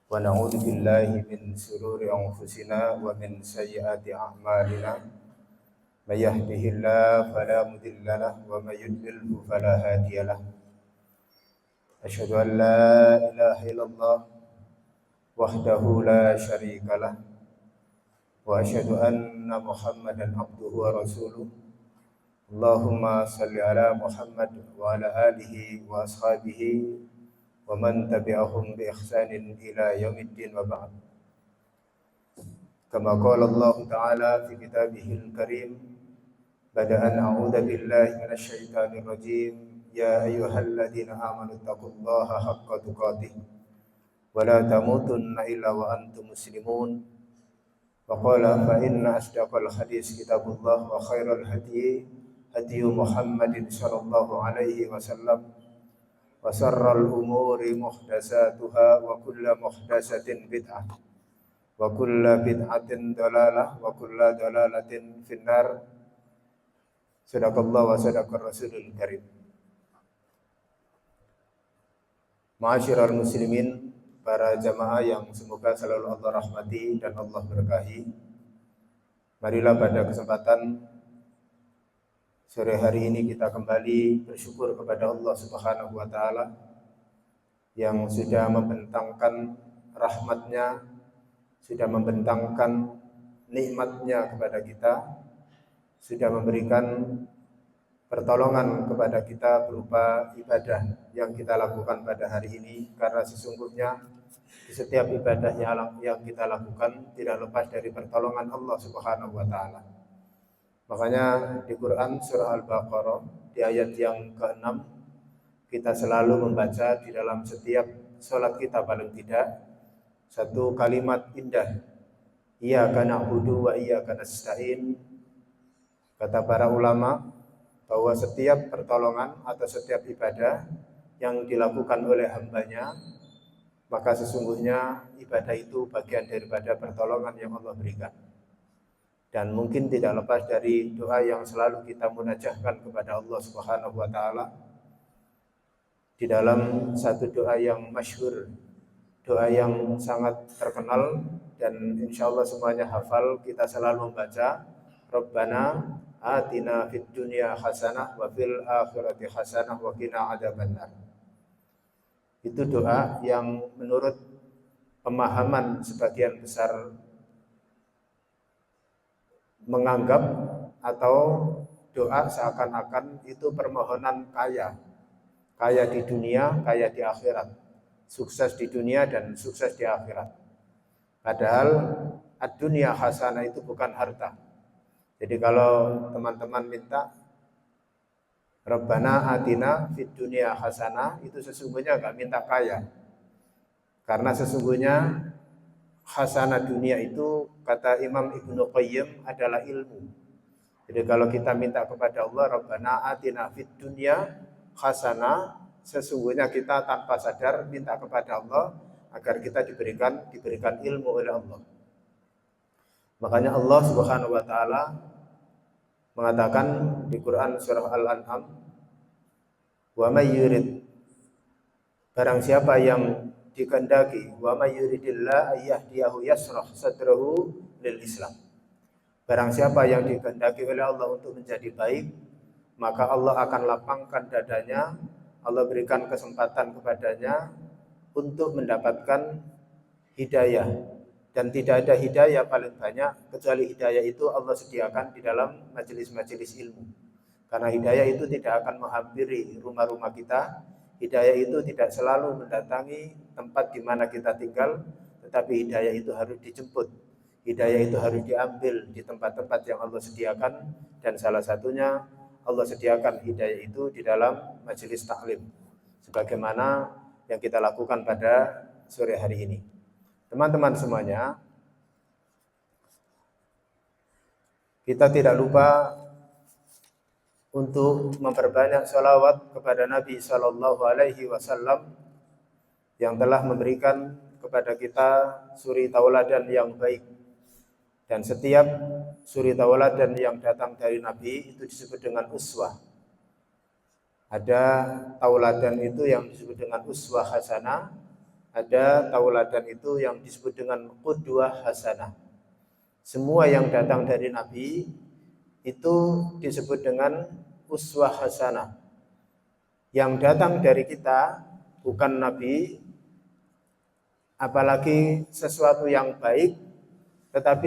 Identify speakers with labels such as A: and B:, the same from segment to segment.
A: ونعوذ بالله من شرور أنفسنا ومن سيئات أعمالنا من يهده الله فلا مضل له ومن يضلل فلا هادي له أشهد أن لا إله إلا الله وحده لا شريك له وأشهد أن محمدا عبده ورسوله اللهم صل على محمد وعلى آله وأصحابه ومن تبعهم بإحسان إلى يوم الدين وبعد. كما قال الله تعالى في كتابه الكريم بعد أن أعوذ بالله من الشيطان الرجيم يا أيها الذين آمنوا اتقوا الله حق تقاته ولا تموتن إلا وأنتم مسلمون وقال فإن أصدق الحديث كتاب الله وخير الهدي هدي محمد صلى الله عليه وسلم وشر الأمور محدثاتها وكل محدثة بدعة وكل بدعة ضلالة وكل ضلالة في النار. Sadaqallah wa sadaqar rasulul karim. Ma'asyiral muslimin, para jamaah yang semoga selalu Allah rahmati dan Allah berkahi. Marilah pada kesempatan sore hari ini kita kembali bersyukur kepada Allah Subhanahu wa taala yang sudah membentangkan rahmatnya, sudah membentangkan nikmatnya kepada kita, sudah memberikan pertolongan kepada kita berupa ibadah yang kita lakukan pada hari ini, karena sesungguhnya di setiap ibadah yang kita lakukan tidak lepas dari pertolongan Allah Subhanahu wa taala. Makanya di Quran surah Al-Baqarah di ayat yang ke-6 kita selalu membaca di dalam setiap sholat kita paling tidak satu kalimat indah, Iyyaka na'budu wa iyyaka nasta'in. Kata para ulama bahwa setiap pertolongan atau setiap ibadah yang dilakukan oleh hambanya, maka sesungguhnya ibadah itu bagian daripada pertolongan yang Allah berikan. Dan mungkin tidak lepas dari doa yang selalu kita munajahkan kepada Allah Subhanahu wa taala. Di dalam satu doa yang masyhur, doa yang sangat terkenal dan insyaallah semuanya hafal, kita selalu membaca Rabbana atina fid dunya hasanah wa fil akhirati hasanah wa qina adzabannar. Itu doa yang menurut pemahaman sebagian besar menganggap atau doa seakan-akan itu permohonan kaya di dunia, kaya di akhirat, sukses di dunia dan sukses di akhirat. Padahal ad-dunya hasanah itu bukan harta. Jadi kalau teman-teman minta Rabbana atina fid dunya hasanah, itu sesungguhnya enggak minta kaya. Karena sesungguhnya hasanah dunia itu kata Imam Ibnu Qayyim adalah ilmu. Jadi kalau kita minta kepada Allah Rabbana atina fid dunya hasanah, sesungguhnya kita tanpa sadar minta kepada Allah agar kita diberikan ilmu oleh Allah. Makanya Allah Subhanahu wa taala mengatakan di Quran surah Al-An'am, wa may yurid, barang siapa yang dikehendaki, wa may yuridillah ayyahdiyahu yasrah sadrahu lil Islam. Barang siapa yang dikehendaki oleh Allah untuk menjadi baik, maka Allah akan lapangkan dadanya, Allah berikan kesempatan kepadanya untuk mendapatkan hidayah. Dan tidak ada hidayah paling banyak kecuali hidayah itu Allah sediakan di dalam majelis-majelis ilmu. Karena hidayah itu tidak akan menghampiri rumah-rumah kita. Hidayah itu tidak selalu mendatangi tempat di mana kita tinggal, tetapi hidayah itu harus dijemput. Hidayah itu harus diambil di tempat-tempat yang Allah sediakan, dan salah satunya Allah sediakan hidayah itu di dalam majelis taklim. Sebagaimana yang kita lakukan pada sore hari ini. Teman-teman semuanya, kita tidak lupa untuk memperbanyak sholawat kepada Nabi Sallallahu Alaihi Wasallam yang telah memberikan kepada kita suri tauladan yang baik. Dan setiap suri tauladan yang datang dari Nabi itu disebut dengan uswah. Ada tauladan itu yang disebut dengan uswah hasanah, ada tauladan itu yang disebut dengan qudwah hasanah. Semua yang datang dari Nabi itu disebut dengan uswah hasanah. Yang datang dari kita bukan Nabi, apalagi sesuatu yang baik, tetapi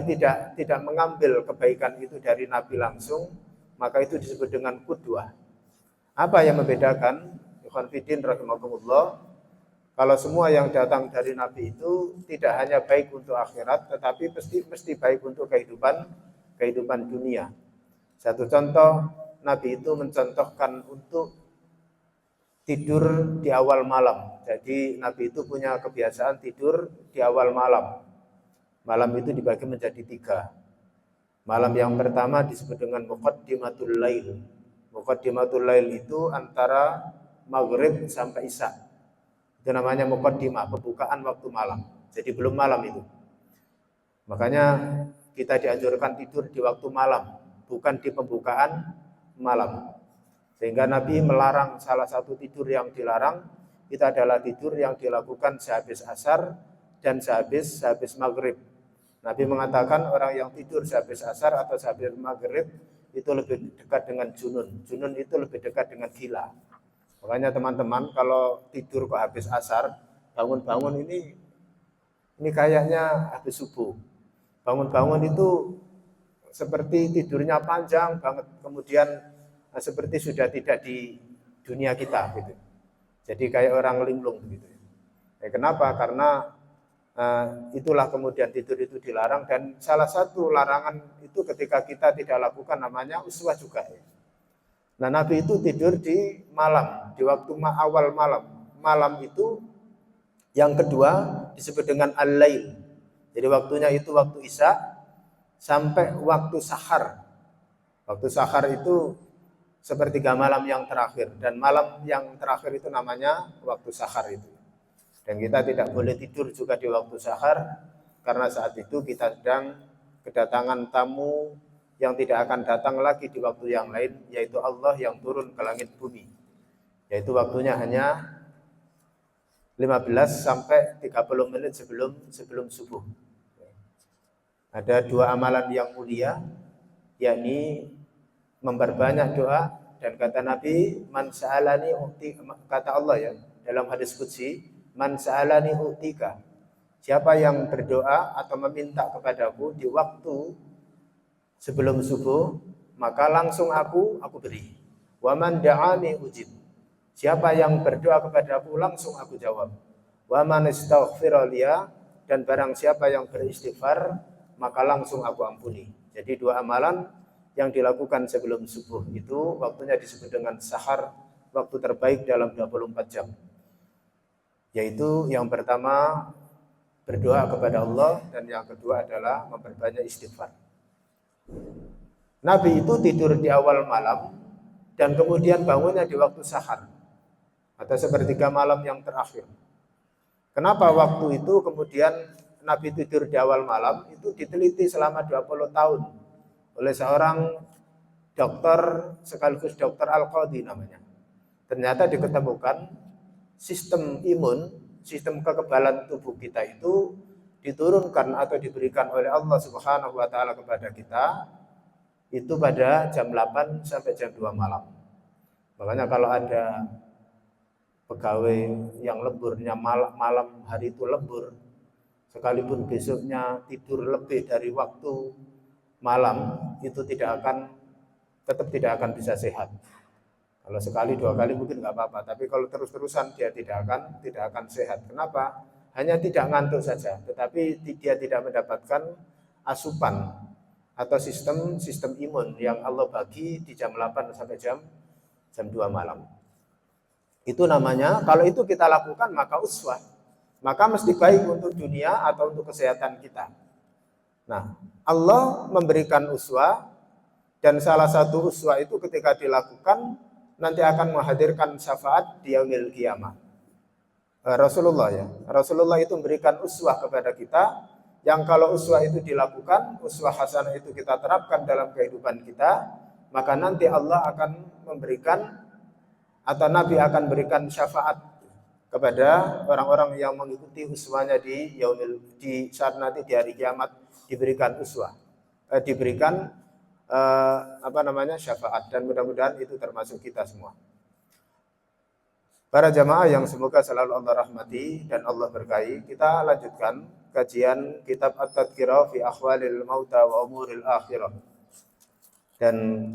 A: tidak mengambil kebaikan itu dari Nabi langsung, maka itu disebut dengan qudwah. Apa yang membedakan? Ikhwan fillah rahimakumullah. Kalau semua yang datang dari Nabi itu tidak hanya baik untuk akhirat, tetapi mesti baik untuk kehidupan dunia. Satu contoh, Nabi itu mencontohkan untuk tidur di awal malam. Jadi Nabi itu punya kebiasaan tidur di awal malam. Malam itu dibagi menjadi 3. Malam yang pertama disebut dengan muqaddimatul lail. Muqaddimatul lail itu antara maghrib sampai isya. Itu namanya muqaddimah, pembukaan waktu malam. Jadi belum malam itu. Makanya kita dianjurkan tidur di waktu malam, bukan di pembukaan malam. Sehingga Nabi melarang, salah satu tidur yang dilarang itu adalah tidur yang dilakukan sehabis asar dan sehabis maghrib. Nabi mengatakan orang yang tidur sehabis asar atau sehabis maghrib itu lebih dekat dengan junun. Junun itu lebih dekat dengan gila. Makanya teman-teman kalau tidur kok habis asar, bangun-bangun ini kayaknya habis subuh. Bangun-bangun itu seperti tidurnya panjang banget, kemudian seperti sudah tidak di dunia kita gitu. Jadi kayak orang linglung gitu. Kenapa? Karena itulah kemudian tidur itu dilarang, dan salah satu larangan itu ketika kita tidak lakukan namanya uswah juga ya. Nah, Nabi itu tidur di malam, di waktu awal malam. Malam itu yang kedua disebut dengan al-lail. Jadi waktunya itu waktu isya sampai waktu sahar. Waktu sahar itu sepertiga malam yang terakhir, dan malam yang terakhir itu namanya waktu sahar itu. Dan kita tidak boleh tidur juga di waktu sahar, karena saat itu kita sedang kedatangan tamu yang tidak akan datang lagi di waktu yang lain, yaitu Allah yang turun ke langit bumi. Yaitu waktunya hanya 15 sampai 30 menit sebelum subuh. Ada 2 amalan yang mulia, yakni memperbanyak doa, dan kata Nabi, man sa'alani u'ti, kata Allah ya dalam hadis qudsi, man sa'alani u'tika. Siapa yang berdoa atau meminta kepadaku di waktu sebelum subuh, maka langsung aku beri. Wa man da'ani ujib. Siapa yang berdoa kepadaku langsung aku jawab. Wa man istaghfira liya, dan barang siapa yang beristighfar maka langsung aku ampuni. Jadi 2 amalan yang dilakukan sebelum subuh itu waktunya disebut dengan sahar, waktu terbaik dalam 24 jam. Yaitu yang pertama berdoa kepada Allah, dan yang kedua adalah memperbanyak istighfar. Nabi itu tidur di awal malam dan kemudian bangunnya di waktu sahar atau sepertiga malam yang terakhir. Kenapa waktu itu kemudian Nabi tidur di awal malam? Itu diteliti selama 20 tahun oleh seorang dokter sekaligus dokter Al-Qadhi namanya. Ternyata diketemukan sistem imun, sistem kekebalan tubuh kita itu diturunkan atau diberikan oleh Allah Subhanahu wa taala kepada kita itu pada jam 8 sampai jam 2 malam. Makanya kalau ada pegawai yang lemburnya malam hari itu lembur, sekalipun besoknya tidur lebih dari waktu malam, itu tetap tidak akan bisa sehat. Kalau sekali 2 kali mungkin nggak apa-apa, tapi kalau terus-terusan dia tidak akan sehat. Kenapa? Hanya tidak ngantuk saja, tetapi dia tidak mendapatkan asupan atau sistem imun yang Allah bagi di jam 8 sampai jam 2 malam. Itu namanya, kalau itu kita lakukan maka uswah. Maka mesti baik untuk dunia atau untuk kesehatan kita. Nah, Allah memberikan uswah, dan salah satu uswah itu ketika dilakukan nanti akan menghadirkan syafaat di yaumil qiyamah. Rasulullah itu memberikan uswah kepada kita, yang kalau uswah itu dilakukan, uswah hasanah itu kita terapkan dalam kehidupan kita, maka nanti Allah akan memberikan atau Nabi akan berikan syafaat kepada orang-orang yang mengikuti uswahnya di saat nanti di hari kiamat diberikan uswah, diberikan syafaat, dan mudah-mudahan itu termasuk kita semua. Para jamaah yang semoga selalu Allah rahmati dan Allah berkahi, kita lanjutkan kajian kitab At-Tadhkirah fi Ahwalil Mauta wa Umuril Akhirah. Dan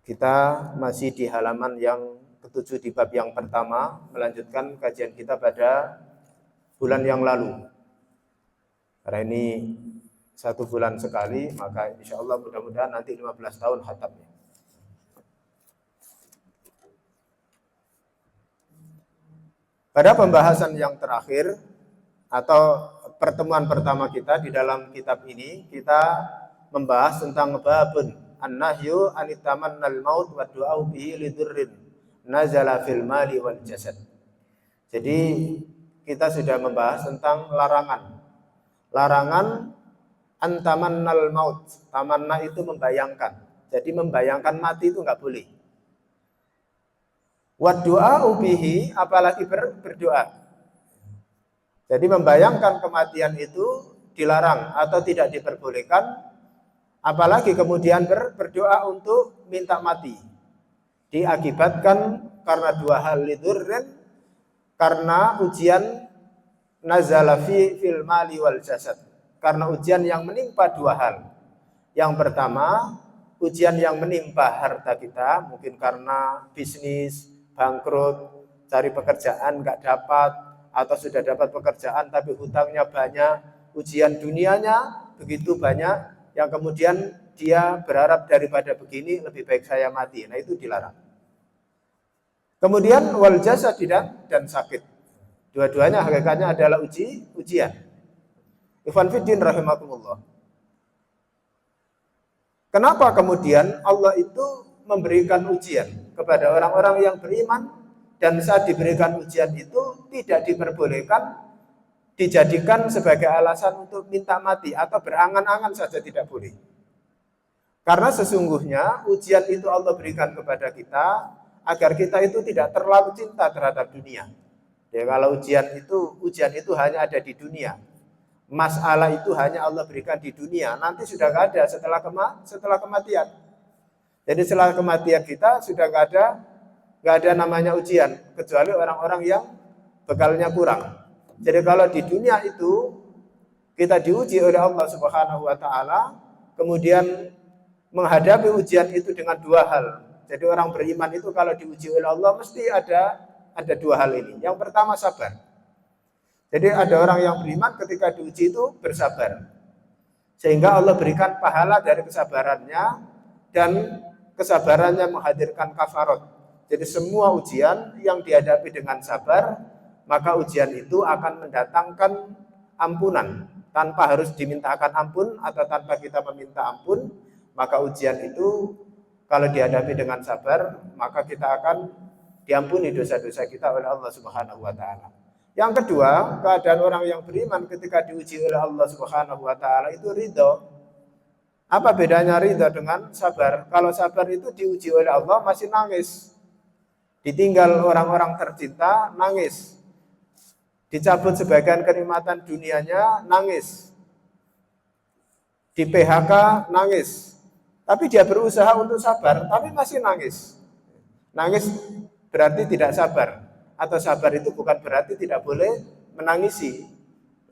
A: kita masih di halaman yang ke-7 di bab yang pertama, melanjutkan kajian kita pada bulan yang lalu. Karena ini 1 bulan sekali, maka insya Allah mudah-mudahan nanti 15 tahun khatamnya. Pada pembahasan yang terakhir atau pertemuan pertama kita di dalam kitab ini, kita membahas tentang babun an-nahyu anitamannal maut wa du'au bihi lidurrin nazala fil mali wal jasad. Jadi kita sudah membahas tentang larangan antamannal maut. Tamanna itu membayangkan. Jadi membayangkan mati itu enggak boleh. Wa du'au bihi, apalagi berdoa. Jadi membayangkan kematian itu dilarang atau tidak diperbolehkan, apalagi kemudian berdoa untuk minta mati. Diakibatkan karena 2 hal, lidurrin, karena ujian, nazala fil mali wal jasad, karena ujian yang menimpa 2 hal. Yang pertama, ujian yang menimpa harta kita, mungkin karena bisnis bangkrut, cari pekerjaan nggak dapat, atau sudah dapat pekerjaan tapi hutangnya banyak, ujian dunianya begitu banyak, yang kemudian dia berharap daripada begini lebih baik saya mati. Nah, itu dilarang. Kemudian wal jasad dan sakit. Dua-duanya hakikatnya adalah ujian. Ikhwan fiddin rahimakumullah. Kenapa kemudian Allah itu memberikan ujian kepada orang-orang yang beriman, dan saat diberikan ujian itu tidak diperbolehkan dijadikan sebagai alasan untuk minta mati atau berangan-angan saja, tidak boleh. Karena sesungguhnya ujian itu Allah berikan kepada kita agar kita itu tidak terlalu cinta terhadap dunia. Ya, kalau ujian itu hanya ada di dunia. Masalah itu hanya Allah berikan di dunia. Nanti sudah nggak ada setelah kematian. Jadi setelah kematian kita sudah nggak ada namanya ujian, kecuali orang-orang yang bekalnya kurang. Jadi kalau di dunia itu kita diuji oleh Allah Subhanahu wa taala, kemudian menghadapi ujian itu dengan 2 hal. Jadi orang beriman itu kalau diuji oleh Allah mesti ada 2 hal ini. Yang pertama, sabar. Jadi ada orang yang beriman ketika diuji itu bersabar, sehingga Allah berikan pahala dari kesabarannya, dan kesabarannya menghadirkan kafarat. Jadi semua ujian yang dihadapi dengan sabar, maka ujian itu akan mendatangkan ampunan. Tanpa harus dimintakan ampun atau tanpa kita meminta ampun, maka ujian itu kalau dihadapi dengan sabar, maka kita akan diampuni dosa-dosa kita oleh Allah Subhanahu wa taala. Yang kedua, keadaan orang yang beriman ketika diuji oleh Allah Subhanahu wa taala itu ridho. Apa bedanya ridho dengan sabar? Kalau sabar itu diuji oleh Allah masih nangis. Ditinggal orang-orang tercinta, nangis. Dicabut sebagian kenikmatan dunianya, nangis. Di PHK, nangis. Tapi dia berusaha untuk sabar, tapi masih nangis. Nangis berarti tidak sabar. Atau sabar itu bukan berarti tidak boleh menangisi.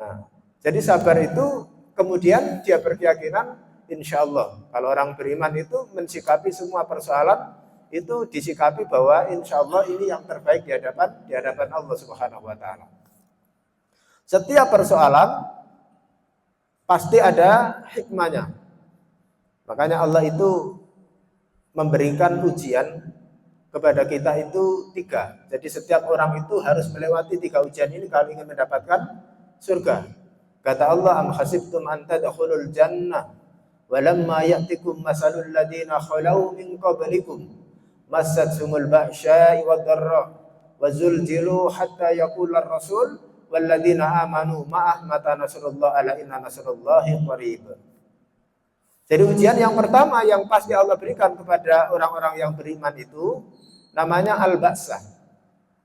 A: Nah, jadi sabar itu kemudian dia berkeyakinan, insya Allah, kalau orang beriman itu mensikapi semua persoalan itu disikapi bahwa insya Allah ini yang terbaik di hadapan Allah Subhanahu wa taala. Setiap persoalan pasti ada hikmahnya. Makanya Allah itu memberikan ujian kepada kita itu 3. Jadi setiap orang itu harus melewati 3 ujian ini kalau ingin mendapatkan surga. Kata Allah, am hasibtum an tadkhulul jannah walamma ya'tikum masalul ladina khalau min qablikum massatsumul ba'sya'i wad-dharra wazulzilu hatta yaqular rasul walladzina amanu ma'ah mata nasrullah ala inna nasrullahi qarib. Jadi ujian yang pertama yang pasti Allah berikan kepada orang-orang yang beriman itu namanya al-ba'sah.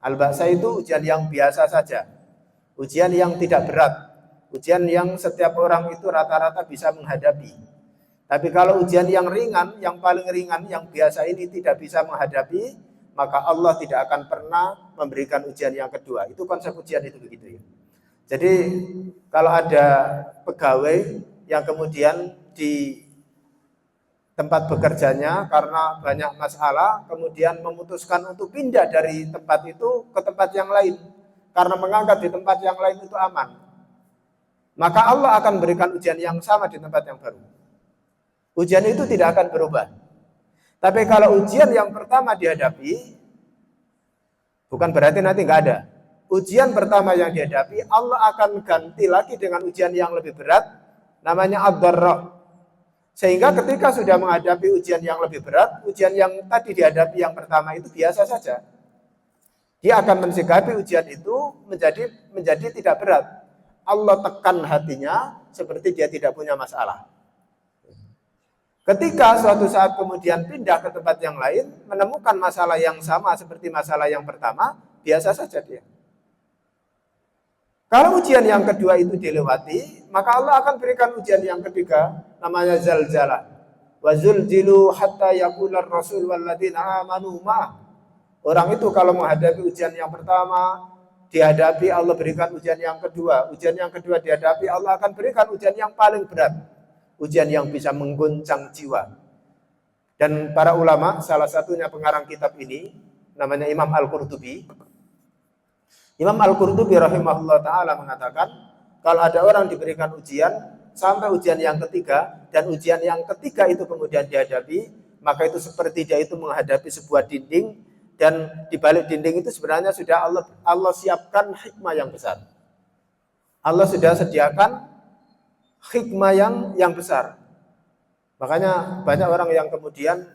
A: Al-ba'sa itu ujian yang biasa saja, ujian yang tidak berat, ujian yang setiap orang itu rata-rata bisa menghadapi. Tapi kalau ujian yang ringan, yang paling ringan, yang biasa ini tidak bisa menghadapi, maka Allah tidak akan pernah memberikan ujian yang kedua. Itu konsep ujian itu begitu ya. Jadi kalau ada pegawai yang kemudian di tempat bekerjanya karena banyak masalah, kemudian memutuskan untuk pindah dari tempat itu ke tempat yang lain, karena menganggap di tempat yang lain itu aman, maka Allah akan berikan ujian yang sama di tempat yang baru. Ujian itu tidak akan berubah. Tapi kalau ujian yang pertama dihadapi, bukan berarti nanti nggak ada. Ujian pertama yang dihadapi, Allah akan ganti lagi dengan ujian yang lebih berat, namanya ad-dharra. Sehingga ketika sudah menghadapi ujian yang lebih berat, ujian yang tadi dihadapi yang pertama itu biasa saja. Dia akan mensikapi ujian itu menjadi tidak berat. Allah tekan hatinya seperti dia tidak punya masalah. Ketika suatu saat kemudian pindah ke tempat yang lain, menemukan masalah yang sama seperti masalah yang pertama, biasa saja dia. Kalau ujian yang kedua itu dilewati, maka Allah akan berikan ujian yang ketiga, namanya zalzalah. Wa zulzilu hatta yaqular rasul walladzina amanu ma. Orang itu kalau menghadapi ujian yang pertama, dihadapi Allah berikan ujian yang kedua. Ujian yang kedua dihadapi, Allah akan berikan ujian yang paling berat. Ujian yang bisa mengguncang jiwa. Dan para ulama, salah satunya pengarang kitab ini, namanya Imam Al-Qurtubi. Imam Al-Qurtubi rahimahullah ta'ala mengatakan, kalau ada orang diberikan ujian, sampai ujian yang ketiga, dan ujian yang ketiga itu kemudian dihadapi, maka itu seperti dia itu menghadapi sebuah dinding, dan di balik dinding itu sebenarnya sudah Allah siapkan hikmah yang besar. Allah sudah sediakan hikmah yang besar. Makanya banyak orang yang kemudian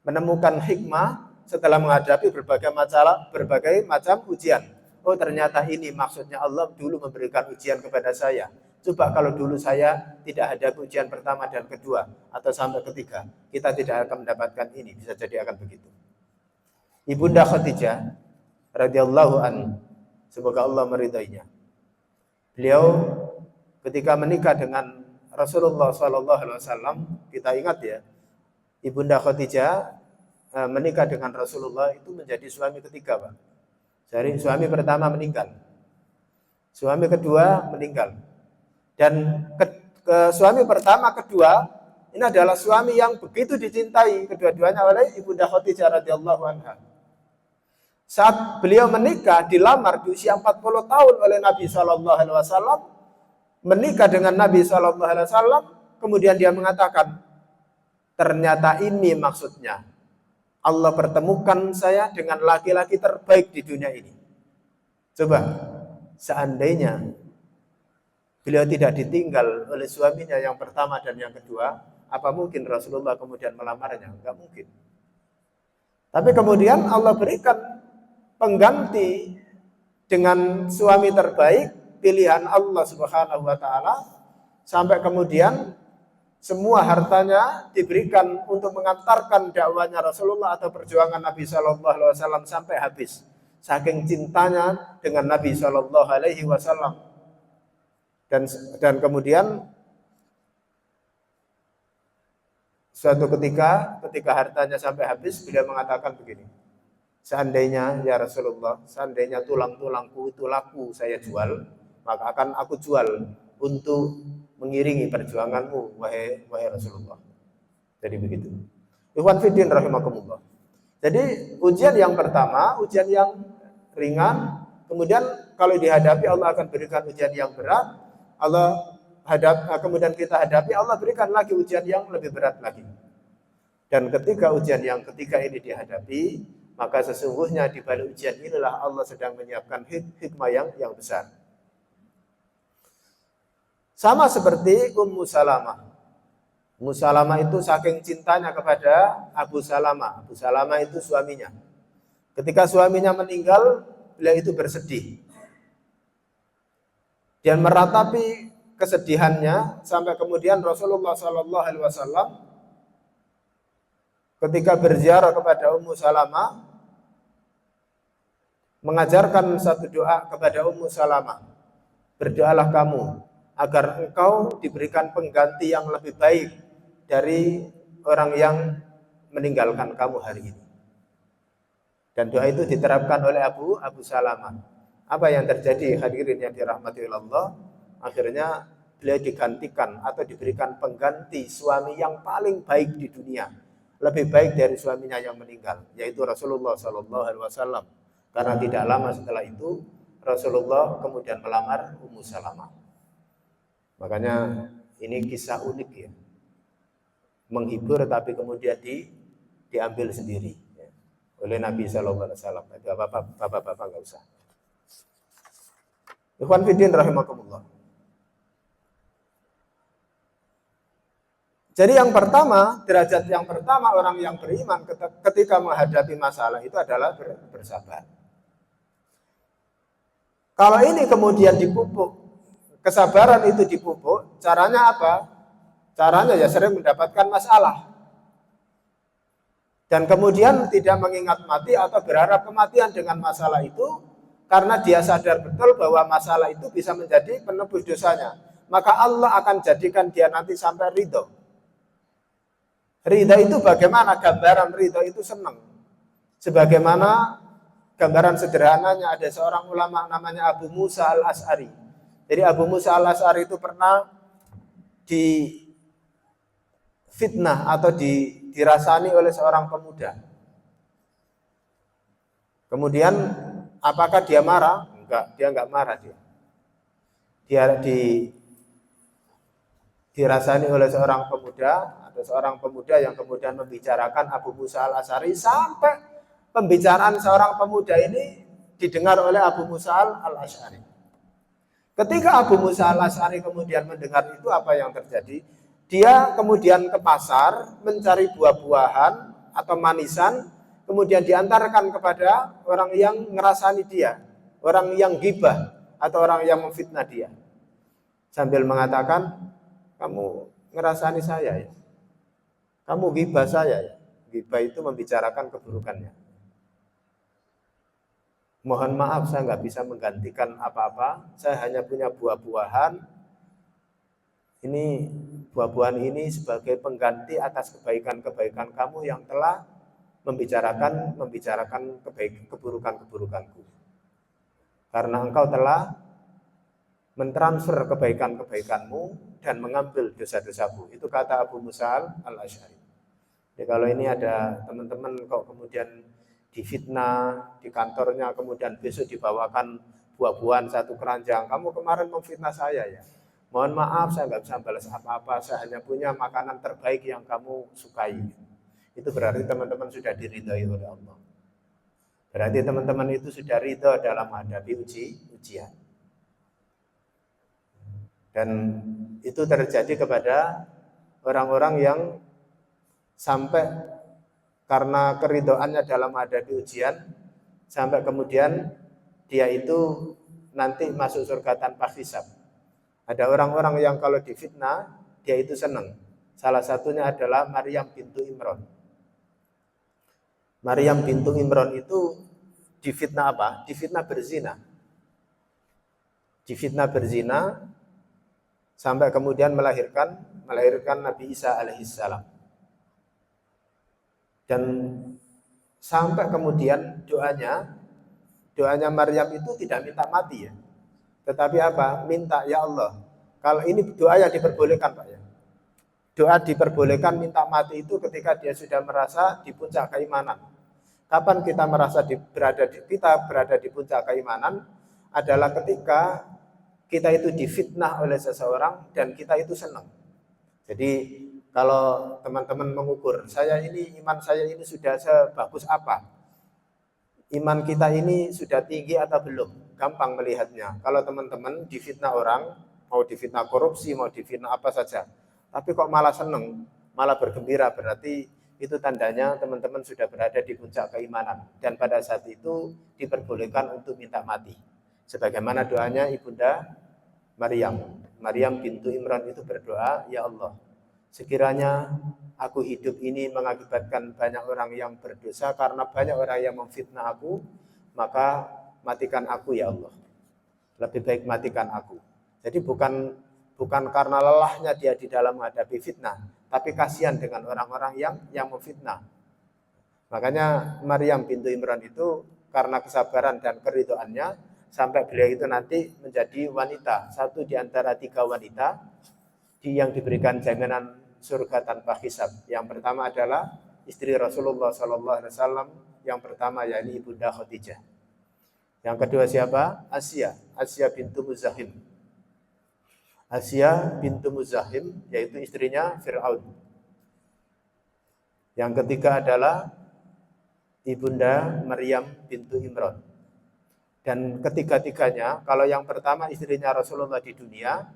A: menemukan hikmah setelah menghadapi berbagai macam ujian. Oh, ternyata ini maksudnya Allah dulu memberikan ujian kepada saya. Coba kalau dulu saya tidak hadapi ujian pertama dan kedua atau sampai ketiga, kita tidak akan mendapatkan ini. Bisa jadi akan begitu. Ibunda Khadijah radhiyallahu anha, semoga Allah meridainya. Beliau ketika menikah dengan Rasulullah SAW, kita ingat ya, Ibunda Khadijah menikah dengan Rasulullah itu menjadi suami ketiga, Pak. Jadi suami pertama meninggal, suami kedua meninggal, dan suami pertama kedua ini adalah suami yang begitu dicintai kedua-duanya oleh Ibunda Khadijah radhiyallahu anha. Saat beliau menikah, dilamar di usia 40 tahun oleh Nabi SAW, menikah dengan Nabi SAW, kemudian dia mengatakan, ternyata ini maksudnya. Allah pertemukan saya dengan laki-laki terbaik di dunia ini. Coba, seandainya beliau tidak ditinggal oleh suaminya yang pertama dan yang kedua, apa mungkin Rasulullah kemudian melamarnya? Enggak mungkin. Tapi kemudian Allah berikan pengganti dengan suami terbaik, pilihan Allah Subhanahu wa taala, sampai kemudian semua hartanya diberikan untuk mengantarkan dakwahnya Rasulullah atau perjuangan Nabi sallallahu alaihi wasallam sampai habis. Saking cintanya dengan Nabi sallallahu alaihi wasallam. Dan kemudian suatu ketika hartanya sampai habis, beliau mengatakan begini. Seandainya ya Rasulullah, seandainya tulang-tulangku itu laku saya jual, maka akan aku jual untuk mengiringi perjuanganmu, wahai Rasulullah. Jadi begitu. Ikhwan fiddin rahimakumullah. Jadi ujian yang pertama, ujian yang ringan, kemudian kalau dihadapi Allah akan berikan ujian yang berat, kemudian kita hadapi, Allah berikan lagi ujian yang lebih berat lagi. Dan ketika ujian yang ketiga ini dihadapi, maka sesungguhnya di balik ujian inilah Allah sedang menyiapkan hikmah yang besar. Sama seperti Ummu Salamah. Ummu Salamah itu saking cintanya kepada Abu Salamah. Abu Salamah itu suaminya. Ketika suaminya meninggal, beliau itu bersedih. Dan meratapi kesedihannya sampai kemudian Rasulullah SAW ketika berziarah kepada Ummu Salamah mengajarkan satu doa kepada Ummu Salamah. Berdoalah kamu agar engkau diberikan pengganti yang lebih baik dari orang yang meninggalkan kamu hari ini. Dan doa itu diterapkan oleh Abu Salamah. Apa yang terjadi hadirin yang dirahmati Allah? Akhirnya beliau digantikan atau diberikan pengganti suami yang paling baik di dunia, lebih baik dari suaminya yang meninggal, yaitu Rasulullah Sallallahu Alaihi Wasallam. Karena tidak lama setelah itu Rasulullah kemudian melamar Ummu Salamah. Makanya ini kisah unik ya, menghibur tapi kemudian diambil sendiri ya, oleh Nabi Sallallahu Alaihi Wasallam. Bapak-bapak nggak usah. Ikhwan fillah rahimakumullah. Jadi yang pertama, derajat yang pertama orang yang beriman ketika menghadapi masalah itu adalah bersabar. Kalau ini kemudian dipupuk, kesabaran itu dipupuk, caranya apa? Caranya ya sering mendapatkan masalah. Dan kemudian tidak mengingat mati atau berharap kematian dengan masalah itu, karena dia sadar betul bahwa masalah itu bisa menjadi penebus dosanya. Maka Allah akan jadikan dia nanti sampai ridho. Ridho itu bagaimana? Gambaran ridho itu senang. Sebagaimana gambaran sederhananya ada seorang ulama namanya Abu Musa al-Asy'ari. Jadi Abu Musa al-Asy'ari itu pernah difitnah atau dirasani oleh seorang pemuda. Kemudian apakah dia marah? Enggak, dia enggak marah dia. Dia dirasani oleh seorang pemuda, ada seorang pemuda yang kemudian membicarakan Abu Musa al-Asy'ari sampai pembicaraan seorang pemuda ini didengar oleh Abu Musa al-Asy'ari. Ketika Abu Musa al-Asy'ari kemudian mendengar itu, apa yang terjadi? Dia kemudian ke pasar mencari buah-buahan atau manisan, kemudian diantarkan kepada orang yang ngerasani dia, orang yang ghibah atau orang yang memfitnah dia. Sambil mengatakan, kamu ngerasani saya ya? Kamu ghibah saya ya? Ghibah itu membicarakan keburukannya. Mohon maaf saya nggak bisa menggantikan apa-apa. Saya hanya punya buah-buahan. Ini buah-buahan ini sebagai pengganti atas kebaikan-kebaikan kamu yang telah membicarakan keburukan-keburukanku. Karena engkau telah mentransfer kebaikan-kebaikanmu dan mengambil dosa-dosaku. Itu kata Abu Musa al-Asy'ari. Jadi kalau ini ada teman-teman kok kemudian difitnah di kantornya, kemudian besok dibawakan buah-buahan satu keranjang, kamu kemarin memfitnah saya ya, mohon maaf saya nggak bisa balas apa-apa, saya hanya punya makanan terbaik yang kamu sukai. Itu berarti teman-teman sudah diridhoi oleh Allah. Berarti teman-teman itu sudah ridho dalam menghadapi ujian. Dan itu terjadi kepada orang-orang yang sampai karena keridhoannya dalam menghadapi ujian, sampai kemudian dia itu nanti masuk surga tanpa hisab. Ada orang-orang yang kalau difitnah, dia itu senang. Salah satunya adalah Maryam bintu Imran. Maryam bintu Imran itu difitnah apa? Difitnah berzina. Difitnah berzina sampai kemudian melahirkan Nabi Isa alaihissalam. Dan sampai kemudian doanya Maryam itu tidak minta mati ya. Tetapi apa? Minta, ya Allah. Kalau ini doa yang diperbolehkan Pak ya. Doa diperbolehkan minta mati itu ketika dia sudah merasa di puncak keimanan. Kapan kita merasa berada di puncak keimanan? Adalah ketika kita itu difitnah oleh seseorang dan kita itu senang. Jadi kalau teman-teman mengukur, iman saya ini sudah sebagus apa? Iman kita ini sudah tinggi atau belum? Gampang melihatnya. Kalau teman-teman difitnah orang, mau difitnah korupsi, mau difitnah apa saja, tapi kok malah senang, malah bergembira, berarti itu tandanya teman-teman sudah berada di puncak keimanan. Dan pada saat itu diperbolehkan untuk minta mati. Sebagaimana doanya Ibunda Maryam bintu Imran itu berdoa, ya Allah, sekiranya aku hidup ini mengakibatkan banyak orang yang berdosa karena banyak orang yang memfitnah aku, maka matikan aku ya Allah. Lebih baik matikan aku. Jadi bukan karena lelahnya dia di dalam menghadapi fitnah, tapi kasihan dengan orang-orang yang memfitnah. Makanya Maryam bintu Imran itu karena kesabaran dan keridhoannya sampai beliau itu nanti menjadi wanita, satu di antara 3 wanita yang diberikan jaminan surga tanpa hisab. Yang pertama adalah istri Rasulullah SAW, yang pertama yakni Ibunda Khadijah. Yang kedua siapa? Asia bintu Muzahim. Asia bintu Muzahim yaitu istrinya Fir'aun. Yang ketiga adalah Ibunda Maryam bintu Imran. Dan ketiga-tiganya, kalau yang pertama istrinya Rasulullah di dunia,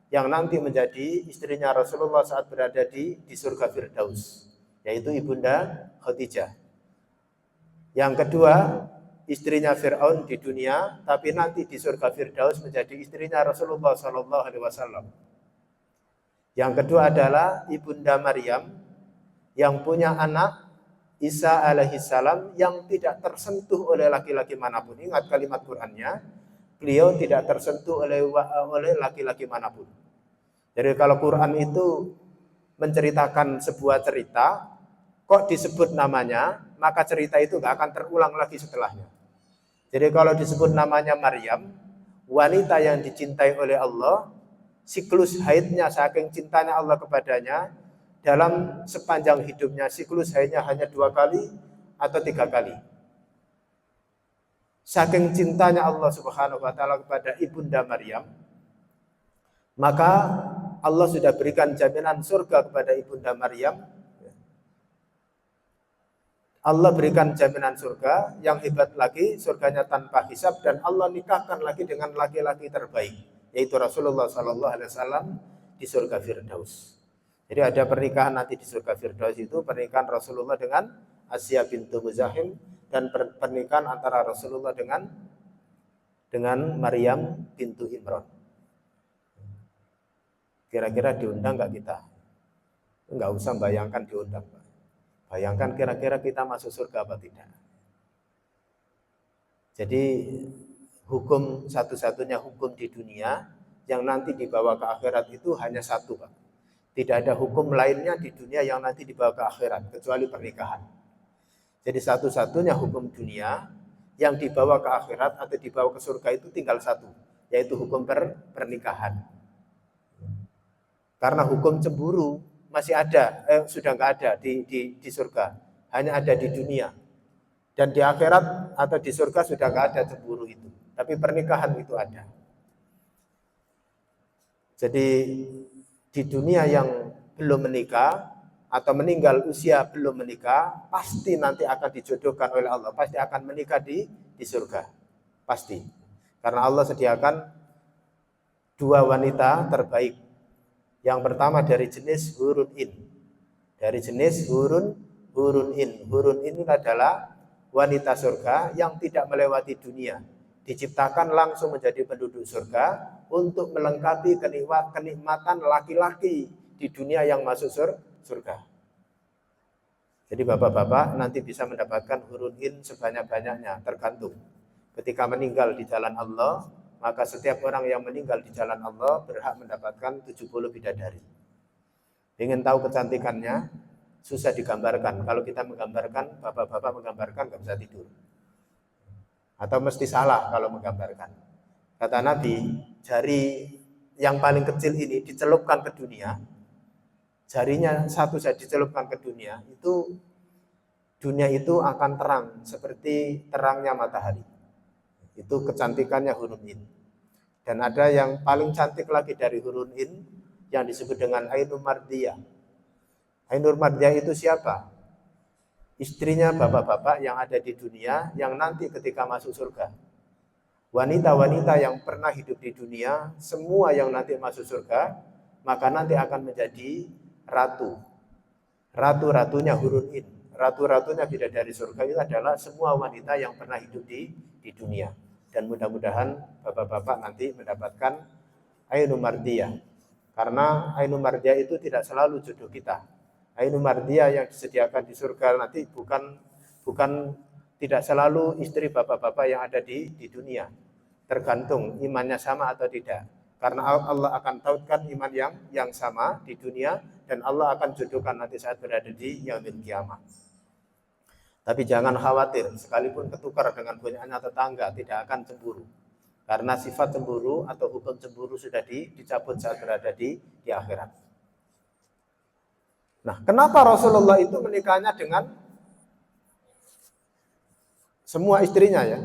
A: yang nanti menjadi istrinya Rasulullah saat berada di surga Firdaus, yaitu Ibunda Khadijah. Yang kedua, istrinya Fir'aun di dunia, tapi nanti di surga Firdaus menjadi istrinya Rasulullah SAW. Yang kedua adalah Ibunda Maryam yang punya anak Isa alaihissalam yang tidak tersentuh oleh laki-laki manapun. Ingat kalimat Qur'annya, beliau tidak tersentuh oleh laki-laki manapun. Jadi kalau Quran itu menceritakan sebuah cerita, kok disebut namanya, maka cerita itu gak akan terulang lagi setelahnya. Jadi kalau disebut namanya Maryam, wanita yang dicintai oleh Allah, siklus haidnya saking cintanya Allah kepadanya, dalam sepanjang hidupnya siklus haidnya hanya 2 kali atau 3 kali. Saking cintanya Allah Subhanahu wa taala kepada Ibunda Maryam, maka Allah sudah berikan jaminan surga kepada Ibunda Maryam. Allah berikan jaminan surga, yang hebat lagi surganya tanpa hisab, dan Allah nikahkan lagi dengan laki-laki terbaik, yaitu Rasulullah SAW di surga Firdaus. Jadi ada pernikahan nanti di surga Firdaus itu, pernikahan Rasulullah dengan Asia bintu Muzahim, dan pernikahan antara Rasulullah dengan Maryam bintu Imran. Kira-kira diundang nggak kita? Nggak usah bayangkan diundang, Pak. Bayangkan kira-kira kita masuk surga apa tidak. Jadi hukum satu-satunya hukum di dunia yang nanti dibawa ke akhirat itu hanya satu, Pak. Tidak ada hukum lainnya di dunia yang nanti dibawa ke akhirat kecuali pernikahan. Jadi satu-satunya hukum dunia yang dibawa ke akhirat atau dibawa ke surga itu tinggal satu, yaitu hukum pernikahan. Karena hukum cemburu masih ada, sudah nggak ada di surga, hanya ada di dunia. Dan di akhirat atau di surga sudah nggak ada cemburu itu, tapi pernikahan itu ada. Jadi di dunia yang belum menikah atau meninggal usia belum menikah, pasti nanti akan dijodohkan oleh Allah, pasti akan menikah di surga, pasti. Karena Allah sediakan 2 wanita terbaik. Yang pertama dari jenis hurun in. Dari jenis hurun in. Hurun in adalah wanita surga yang tidak melewati dunia. Diciptakan langsung menjadi penduduk surga untuk melengkapi kenikmatan laki-laki di dunia yang masuk surga. Jadi bapak-bapak nanti bisa mendapatkan hurun in sebanyak-banyaknya, tergantung. Ketika meninggal di jalan Allah, maka setiap orang yang meninggal di jalan Allah berhak mendapatkan 70 bidadari. Ingin tahu kecantikannya? Susah digambarkan. Kalau kita menggambarkan, bapak-bapak menggambarkan nggak bisa tidur. Atau mesti salah kalau menggambarkan. Kata Nabi, jari yang paling kecil ini dicelupkan ke dunia, jarinya satu saja dicelupkan ke dunia, itu dunia itu akan terang seperti terangnya matahari. Itu kecantikannya hurun in. Dan ada yang paling cantik lagi dari hurun in yang disebut dengan Ainur Mardiyah. Ainur Mardiyah itu siapa? Istrinya bapak-bapak yang ada di dunia yang nanti ketika masuk surga. Wanita-wanita yang pernah hidup di dunia, semua yang nanti masuk surga, maka nanti akan menjadi ratu. Ratu-ratunya hurun in. Ratu-ratunya bidadari surga itu adalah semua wanita yang pernah hidup di dunia. Dan mudah-mudahan bapak-bapak nanti mendapatkan Ainur Mardiyah. Karena Ainur Mardiyah itu tidak selalu jodoh kita. Ainur Mardiyah yang disediakan di surga nanti bukan Tidak selalu istri bapak-bapak yang ada di dunia. Tergantung imannya sama atau tidak. Karena Allah akan tautkan iman yang sama di dunia dan Allah akan jodohkan nanti saat berada di yaumil kiamah. Tapi jangan khawatir, sekalipun ketukar dengan banyaknya tetangga tidak akan cemburu. Karena sifat cemburu atau hukum cemburu sudah dicabut saat berada di akhirat. Nah, kenapa Rasulullah itu menikahnya dengan semua istrinya ya?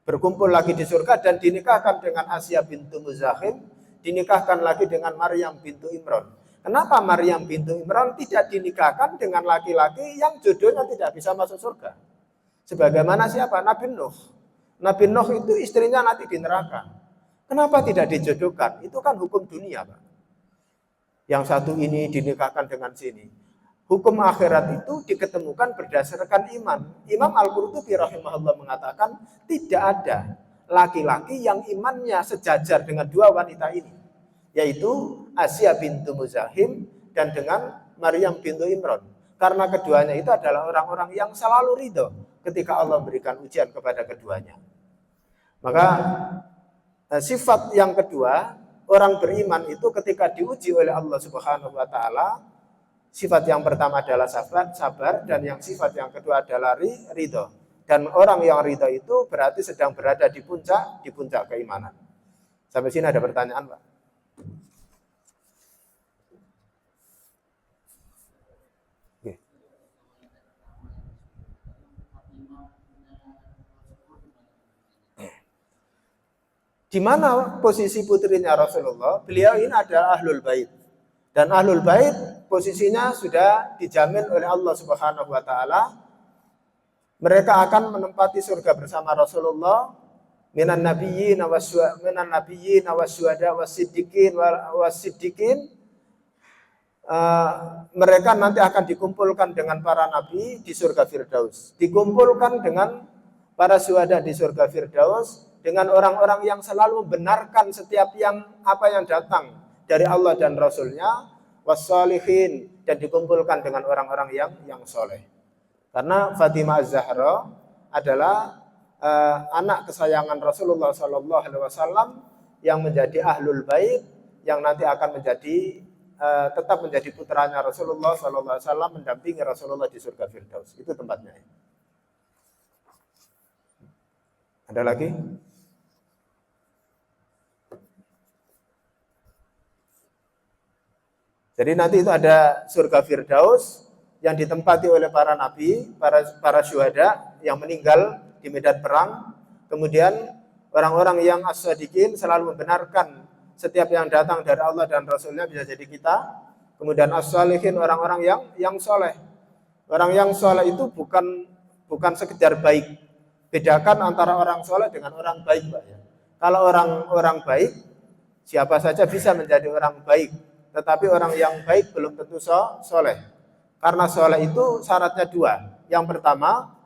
A: Berkumpul lagi di surga dan dinikahkan dengan Asya bintu Muzahim, dinikahkan lagi dengan Maryam bintu Imran. Kenapa Maryam bintu Imran tidak dinikahkan dengan laki-laki yang jodohnya tidak bisa masuk surga? Sebagaimana siapa? Nabi Nuh. Nabi Nuh itu istrinya nanti di neraka. Kenapa tidak dijodohkan? Itu kan hukum dunia, Pak. Yang satu ini dinikahkan dengan sini. Hukum akhirat itu diketemukan berdasarkan iman. Imam Al-Qurtubi rahimahullah mengatakan tidak ada laki-laki yang imannya sejajar dengan dua wanita ini, yaitu Asya bintu Muzahim dan dengan Maryam bintu Imran. Karena keduanya itu adalah orang-orang yang selalu ridho ketika Allah memberikan ujian kepada keduanya. Maka sifat yang kedua, orang beriman itu ketika diuji oleh Allah Subhanahu wa taala, sifat yang pertama adalah sabar dan yang sifat yang kedua adalah ridho. Dan orang yang ridho itu berarti sedang berada di puncak keimanan. Sampai sini ada pertanyaan, Pak? Oke. Di mana posisi putrinya Rasulullah? Beliau ini adalah ahlul bait. Dan ahlul bait posisinya sudah dijamin oleh Allah Subhanahu wa taala. Mereka akan menempati surga bersama Rasulullah minan nabiyyin wasyuhada wasiddiqin. Mereka nanti akan dikumpulkan dengan para nabi di surga Firdaus. Dikumpulkan dengan para syuhada di surga Firdaus, dengan orang-orang yang selalu membenarkan setiap apa yang datang dari Allah dan Rasulnya, wassalihin, dan dikumpulkan dengan orang-orang yang soleh. Karena Fatimah Az-Zahra adalah anak kesayangan Rasulullah SAW yang menjadi ahlul bait, yang nanti akan menjadi tetap menjadi putranya Rasulullah SAW, mendampingi Rasulullah di surga Firdaus. Itu tempatnya. Ada lagi? Jadi nanti itu ada surga Firdaus yang ditempati oleh para nabi, para syuhada yang meninggal di medan perang. Kemudian orang-orang yang as-sadiqin selalu membenarkan setiap yang datang dari Allah dan Rasulnya, bisa jadi kita. Kemudian as-salihin, orang-orang yang soleh. Orang yang soleh itu bukan sekedar baik. Bedakan antara orang soleh dengan orang baik, Pak. Kalau orang baik, siapa saja bisa menjadi orang baik. Tetapi orang yang baik belum tentu soleh. Karena soleh itu syaratnya dua. Yang pertama,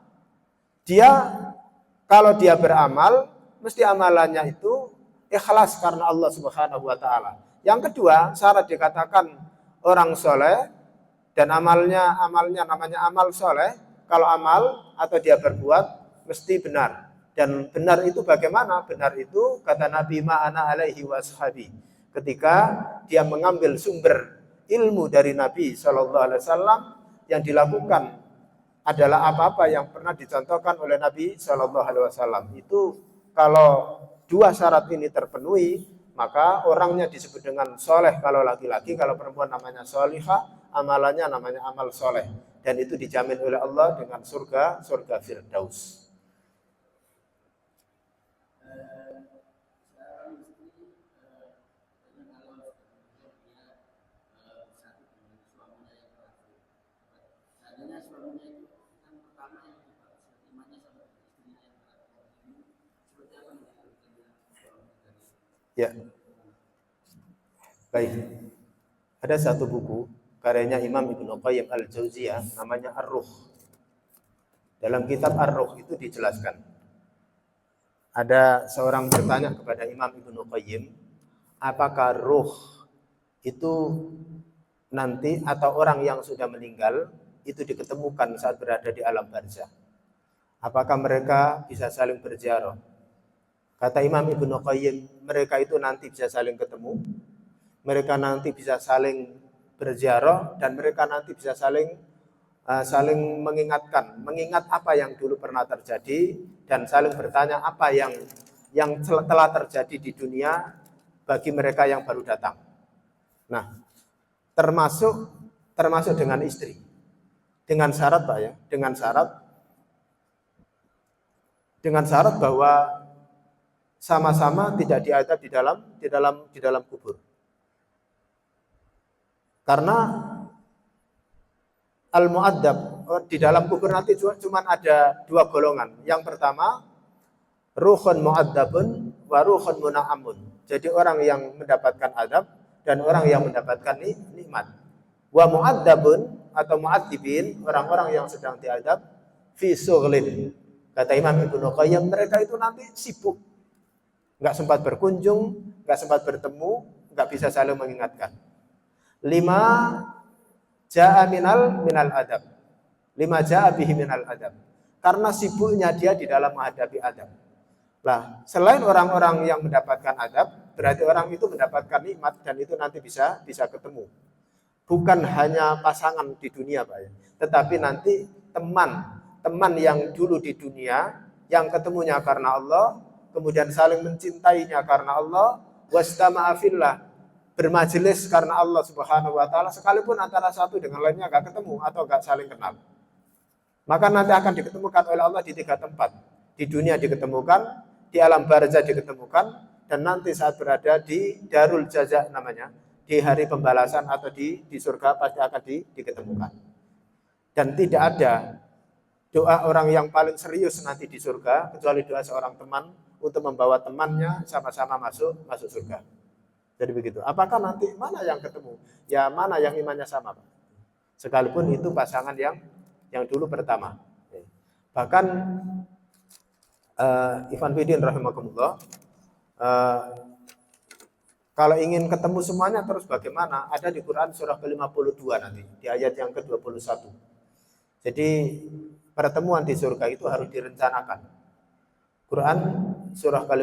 A: kalau dia beramal, mesti amalannya itu ikhlas karena Allah Subhanahu wa taala. Yang kedua, syarat dikatakan orang soleh dan amalnya namanya amal soleh. Kalau amal atau dia berbuat mesti benar. Dan benar itu bagaimana? Benar itu kata Nabi ma'ana alaihi washabi. Ketika dia mengambil sumber ilmu dari Nabi SAW, yang dilakukan adalah apa-apa yang pernah dicontohkan oleh Nabi SAW. Itu kalau dua syarat ini terpenuhi, maka orangnya disebut dengan soleh kalau laki-laki, kalau perempuan namanya solihah, amalannya namanya amal soleh. Dan itu dijamin oleh Allah dengan surga Firdaus. Ya, baik. Ada satu buku karyanya Imam Ibnu Qayyim Al-Jauziyah, namanya Ar-Ruh. Dalam kitab Ar-Ruh itu dijelaskan, ada seorang bertanya kepada Imam Ibnu Qayyim, apakah ruh itu nanti atau orang yang sudah meninggal itu diketemukan saat berada di alam barzakh? Apakah mereka bisa saling berziarah? Kata Imam Ibnu Qayyim, mereka itu nanti bisa saling ketemu, mereka nanti bisa saling berziarah, dan mereka nanti bisa saling mengingat apa yang dulu pernah terjadi, dan saling bertanya apa yang telah terjadi di dunia bagi mereka yang baru datang. Nah, termasuk dengan istri, dengan syarat Pak ya, dengan syarat bahwa sama-sama tidak diadab di dalam kubur. Karena al-mu'adzab di dalam kubur nanti cuma ada dua golongan. Yang pertama, ruhun mu'adzabun wa ruhun muna'amun. Jadi orang yang mendapatkan adab dan orang yang mendapatkan nikmat. Wa mu'adzabun atau mu'adzibin, orang-orang yang sedang diadab fi sughlin. Kata Imam Ibnu Qayyim, mereka itu nanti sibuk. Enggak sempat berkunjung, enggak sempat bertemu, enggak bisa saling mengingatkan. 5 ja'a minal adab. 5 ja'a bihi minal adab. Karena sibuknya dia di dalam menghadapi adab. Nah, selain orang-orang yang mendapatkan adab, berarti orang itu mendapatkan nikmat dan itu nanti bisa ketemu. Bukan hanya pasangan di dunia, Pak ya, tetapi nanti teman yang dulu di dunia yang ketemunya karena Allah, kemudian saling mencintainya karena Allah, wastama'a fillah, bermajelis karena Allah Subhanahu wa taala, sekalipun antara satu dengan lainnya enggak ketemu atau enggak saling kenal. Maka nanti akan diketemukan oleh Allah di 3 tempat. Di dunia diketemukan, di alam barzah diketemukan, dan nanti saat berada di darul jaza namanya, di hari pembalasan atau di surga pasti akan diketemukan. Dan tidak ada doa orang yang paling serius nanti di surga kecuali doa seorang teman untuk membawa temannya sama-sama masuk surga. Jadi begitu. Apakah nanti mana yang ketemu? Ya mana yang imannya sama, Pak. Sekalipun itu pasangan yang dulu pertama. Bahkan Ikhwan Fillah rahimakumullah, kalau ingin ketemu semuanya terus bagaimana? Ada di Quran surah ke-52 nanti, di ayat yang ke-21. Jadi pertemuan di surga itu harus direncanakan. Quran surah ke